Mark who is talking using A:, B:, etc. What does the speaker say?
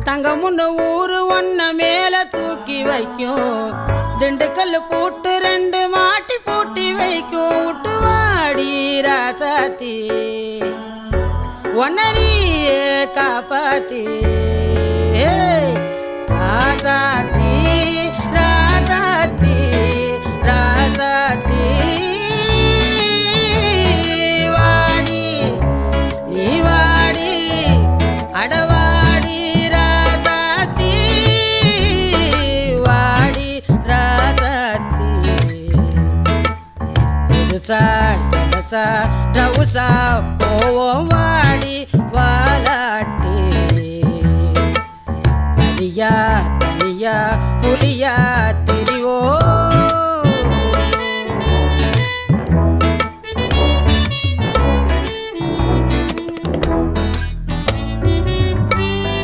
A: தங்கமுன்னு ஊரு ஒன்ன மேல தூக்கி வைக்கும் திண்டுக்கல் பூட்டு 2 மாட்டி பூட்டி வைக்கும் விட்டுவாடி ராசாத்தி ஒன்னரியே காப்பாத்தி ராசாத்தி ராசாத்தி ராசாத்தி வாடி நீ வாடி அடவாடி ராசாத்தி வாடி ராசாத்தி புதுசா ஜலசா ரவுசா போவோம் வாடி வாலாட்டி தனியா தனியா புலியா